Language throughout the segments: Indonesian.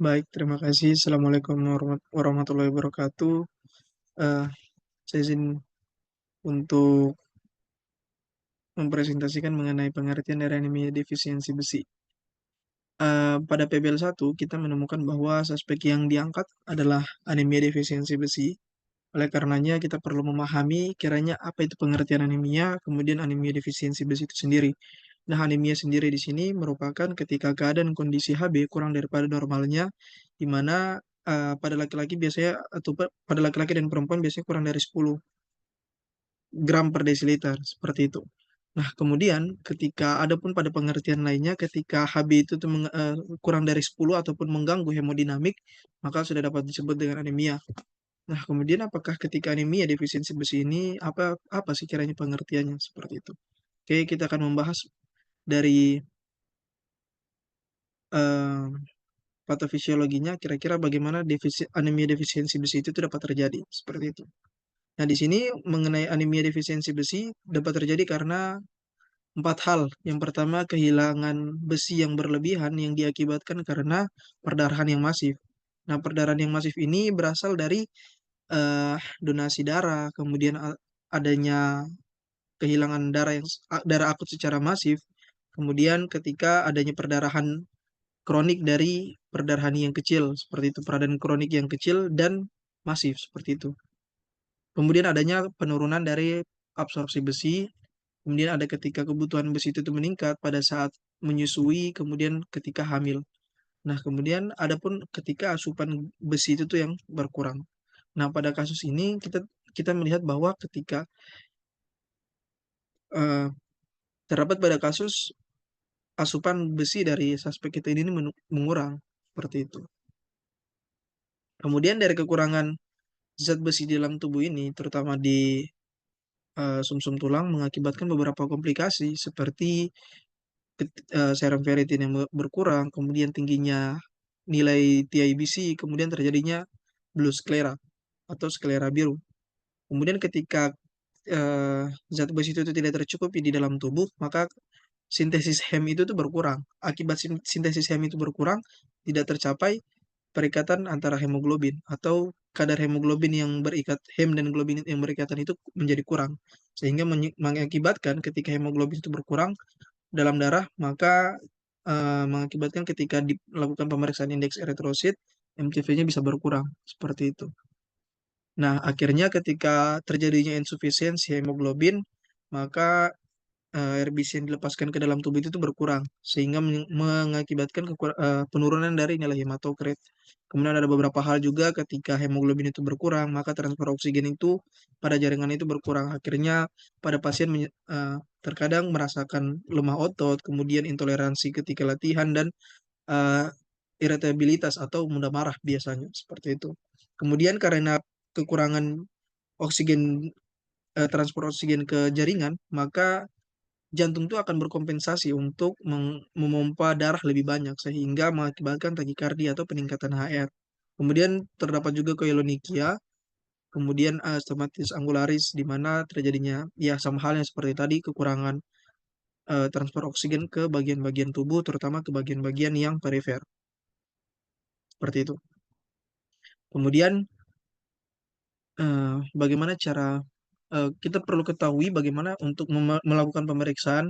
Baik, terima kasih. Assalamualaikum warahmatullahi wabarakatuh. Eh, saya izin untuk mempresentasikan mengenai pengertian dari anemia defisiensi besi. Pada PBL 1, kita menemukan bahwa suspek yang diangkat adalah anemia defisiensi besi. Oleh karenanya, kita perlu memahami kiranya apa itu pengertian anemia, kemudian anemia defisiensi besi itu sendiri. Nah, anemia sendiri di sini merupakan ketika keadaan kondisi Hb kurang daripada normalnya, di mana pada laki-laki biasanya atau pada laki-laki dan perempuan biasanya kurang dari 10 gram per desiliter, seperti itu. Nah, kemudian ketika adapun pada pengertian lainnya, ketika Hb itu tuh kurang dari 10 ataupun mengganggu hemodinamik, maka sudah dapat disebut dengan anemia. Nah, kemudian apakah ketika anemia defisiensi besi ini apa apa sih kiranya pengertiannya seperti itu? Oke, kita akan membahas dari eh, patofisiologinya kira-kira bagaimana anemia defisiensi besi itu dapat terjadi seperti itu. Nah, di sini mengenai anemia defisiensi besi dapat terjadi karena empat hal. Yang pertama, kehilangan besi yang berlebihan yang diakibatkan karena perdarahan yang masif. Nah, perdarahan yang masif ini berasal dari donasi darah, kemudian adanya kehilangan darah akut secara masif, kemudian ketika adanya perdarahan kronik dari perdarahan yang kecil, seperti itu, perdarahan kronik yang kecil dan masif, seperti itu. Kemudian adanya penurunan dari absorpsi besi, kemudian ada ketika kebutuhan besi itu tuh meningkat pada saat menyusui, kemudian ketika hamil. Nah, kemudian ada pun ketika asupan besi itu tuh yang berkurang. Nah, pada kasus ini kita kita melihat bahwa ketika eh, terdapat pada kasus asupan besi dari suspek kita ini mengurang seperti itu. Kemudian dari kekurangan zat besi di dalam tubuh ini, terutama di sumsum tulang, mengakibatkan beberapa komplikasi seperti serum ferritin yang berkurang, kemudian tingginya nilai TIBC, kemudian terjadinya blue sclera atau sklera biru. Kemudian ketika eh, zat besi itu tidak tercukupi di dalam tubuh, maka sintesis hem itu tuh berkurang. Akibat sintesis hem itu berkurang, tidak tercapai perikatan antara hemoglobin atau kadar hemoglobin yang berikat hem dan globin yang berikatan itu menjadi kurang. Sehingga mengakibatkan ketika hemoglobin itu berkurang dalam darah, maka mengakibatkan ketika dilakukan pemeriksaan indeks eritrosit, MCV-nya bisa berkurang. Seperti itu. Nah, akhirnya ketika terjadinya insufisiensi hemoglobin, maka RBC yang dilepaskan ke dalam tubuh itu tuh berkurang, sehingga mengakibatkan penurunan dari nilai hematokrit. Kemudian ada beberapa hal juga ketika hemoglobin itu berkurang, maka transfer oksigen itu pada jaringan itu berkurang. Akhirnya pada pasien terkadang merasakan lemah otot, kemudian intoleransi ketika latihan, dan eh, iritabilitas atau mudah marah biasanya, seperti itu. Kemudian karena kekurangan oksigen, transport oksigen ke jaringan, maka jantung itu akan berkompensasi untuk memompa darah lebih banyak sehingga mengakibatkan takikardia atau peningkatan HR. Kemudian terdapat juga koilonikia, kemudian stomatitis angularis di mana terjadinya ya sama halnya seperti tadi, kekurangan transfer oksigen ke bagian-bagian tubuh, terutama ke bagian-bagian yang perifer, seperti itu. Kemudian bagaimana cara kita perlu ketahui bagaimana untuk melakukan pemeriksaan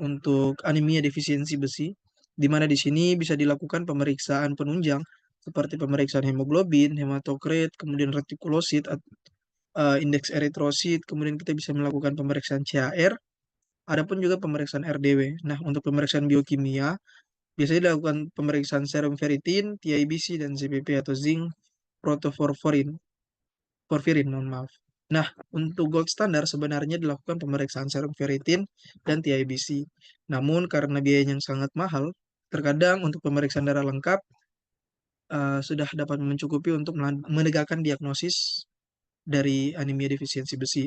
untuk anemia defisiensi besi, di mana di sini bisa dilakukan pemeriksaan penunjang seperti pemeriksaan hemoglobin, hematokrit, kemudian retikulosit, indeks eritrosit, kemudian kita bisa melakukan pemeriksaan CAR, ada pun juga pemeriksaan RDW. Nah, untuk pemeriksaan biokimia, biasanya dilakukan pemeriksaan serum ferritin, TIBC, dan ZPP atau zinc porfirin, mohon maaf. Nah, untuk gold standar sebenarnya dilakukan pemeriksaan serum ferritin dan TIBC. Namun karena biayanya yang sangat mahal, terkadang untuk pemeriksaan darah lengkap sudah dapat mencukupi untuk menegakkan diagnosis dari anemia defisiensi besi.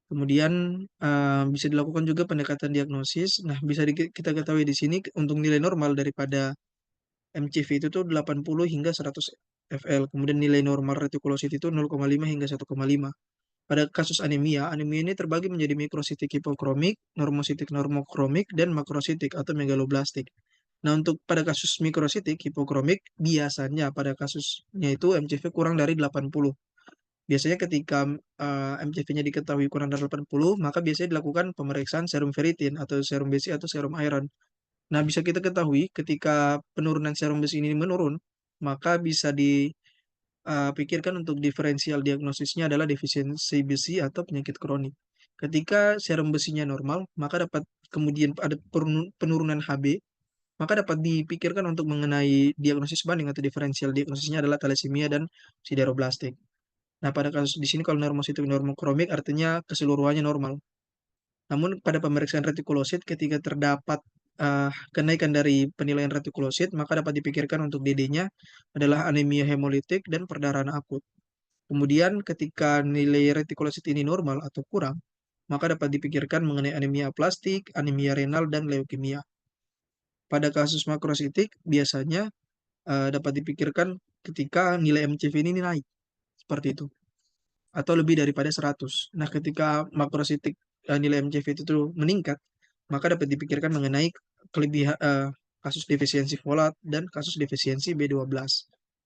Kemudian bisa dilakukan juga pendekatan diagnosis. Nah, bisa kita ketahui di sini untuk nilai normal daripada MCV itu tuh 80 hingga 100 FL. Kemudian nilai normal retikulosit itu 0,5 hingga 1,5. Pada kasus anemia, anemia ini terbagi menjadi mikrositik hipokromik, normositik normokromik, dan makrositik atau megaloblastik. Nah, untuk pada kasus mikrositik hipokromik, biasanya pada kasusnya itu MCV kurang dari 80. Biasanya ketika MCV-nya diketahui kurang dari 80, maka biasanya dilakukan pemeriksaan serum ferritin atau serum besi atau serum iron. Nah, bisa kita ketahui ketika penurunan serum besi ini menurun, maka bisa dipikirkan untuk diferensial diagnosisnya adalah defisiensi besi atau penyakit kronik. Ketika serum besinya normal, maka dapat kemudian ada penurunan HB, maka dapat dipikirkan untuk mengenai diagnosis banding atau diferensial diagnosisnya adalah thalassemia dan sideroblastik. Nah, pada kasus di sini kalau normositik normokromik artinya keseluruhannya normal. Namun pada pemeriksaan retikulosit ketika terdapat kenaikan dari penilaian retikulosit, maka dapat dipikirkan untuk DD-nya adalah anemia hemolitik dan perdarahan akut. Kemudian ketika nilai retikulosit ini normal atau kurang, maka dapat dipikirkan mengenai anemia aplastik, anemia renal, dan leukemia. Pada kasus makrositik, biasanya dapat dipikirkan ketika nilai MCV ini naik, seperti itu, atau lebih daripada 100. Nah, ketika makrositik nilai MCV itu tuh meningkat, maka dapat dipikirkan mengenai kelebihan kasus defisiensi folat dan kasus defisiensi B12.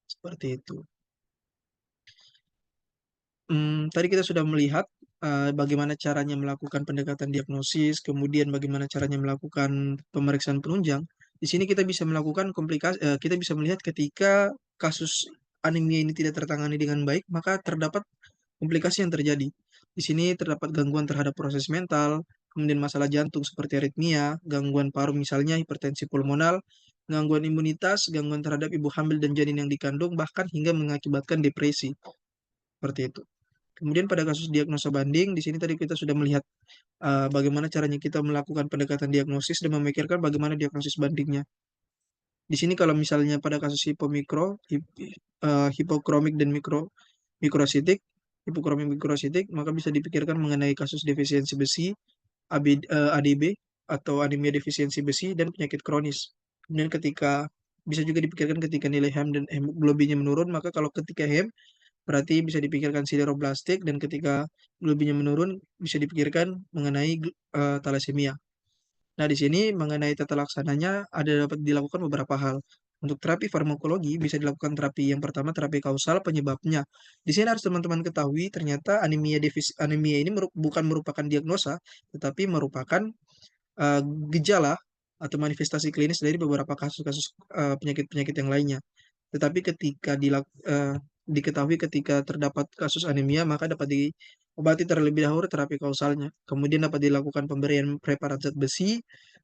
Seperti itu. Tadi kita sudah melihat bagaimana caranya melakukan pendekatan diagnosis, kemudian bagaimana caranya melakukan pemeriksaan penunjang. Di sini kita bisa melakukan komplikasi, kita bisa melihat ketika kasus anemia ini tidak tertangani dengan baik, maka terdapat komplikasi yang terjadi. Di sini terdapat gangguan terhadap proses mental, kemudian masalah jantung seperti aritmia, gangguan paru misalnya hipertensi pulmonal, gangguan imunitas, gangguan terhadap ibu hamil dan janin yang dikandung, bahkan hingga mengakibatkan depresi. Seperti itu. Kemudian pada kasus diagnosa banding, di sini tadi kita sudah melihat bagaimana caranya kita melakukan pendekatan diagnosis dan memikirkan bagaimana diagnosis bandingnya. Di sini kalau misalnya pada kasus hipokromik dan mikrositik, hipokromik mikrositik, maka bisa dipikirkan mengenai kasus defisiensi besi, ADB atau anemia defisiensi besi dan penyakit kronis. Kemudian ketika bisa juga dipikirkan ketika nilai HEM dan hemoglobinnya menurun, maka kalau ketika HEM berarti bisa dipikirkan sideroblastik dan ketika globinnya menurun bisa dipikirkan mengenai thalassemia. Nah, di sini mengenai tata laksananya ada dapat dilakukan beberapa hal. Untuk terapi farmakologi bisa dilakukan terapi yang pertama terapi kausal penyebabnya. Di sini harus teman-teman ketahui ternyata anemia ini bukan merupakan diagnosa tetapi merupakan eh, gejala atau manifestasi klinis dari beberapa kasus-kasus penyakit-penyakit yang lainnya. Tetapi ketika diketahui ketika terdapat kasus anemia, maka dapat diobati terlebih dahulu terapi kausalnya. Kemudian dapat dilakukan pemberian preparat zat besi,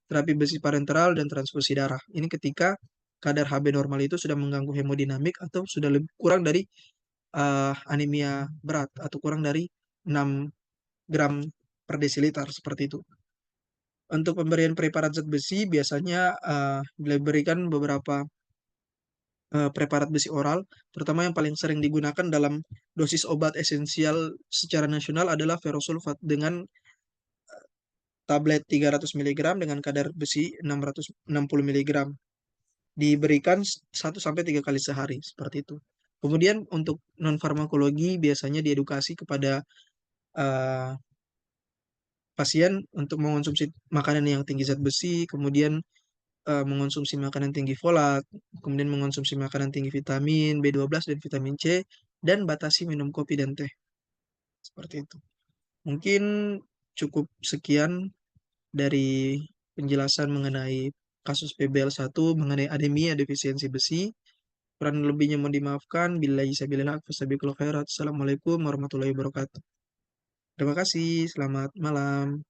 terapi besi parenteral, dan transfusi darah. Ini ketika kadar Hb normal itu sudah mengganggu hemodinamik atau sudah lebih kurang dari anemia berat atau kurang dari 6 gram per desiliter seperti itu. Untuk pemberian preparat zat besi biasanya diberikan beberapa preparat besi oral, terutama yang paling sering digunakan dalam dosis obat esensial secara nasional adalah ferosulfat dengan tablet 300 mg dengan kadar besi 660 mg. Diberikan 1 sampai 3 kali sehari, seperti itu. Kemudian untuk non farmakologi biasanya diedukasi kepada eh, pasien untuk mengonsumsi makanan yang tinggi zat besi, kemudian mengonsumsi makanan tinggi folat, kemudian mengonsumsi makanan tinggi vitamin B12 dan vitamin C, dan batasi minum kopi dan teh. Seperti itu. Mungkin cukup sekian dari penjelasan mengenai kasus PBL1 mengenai anemia defisiensi besi. Kurang lebihnya mohon dimaafkan. Billahi sabilillah, fastabiqul khairat. Assalamualaikum warahmatullahi wabarakatuh. Terima kasih. Selamat malam.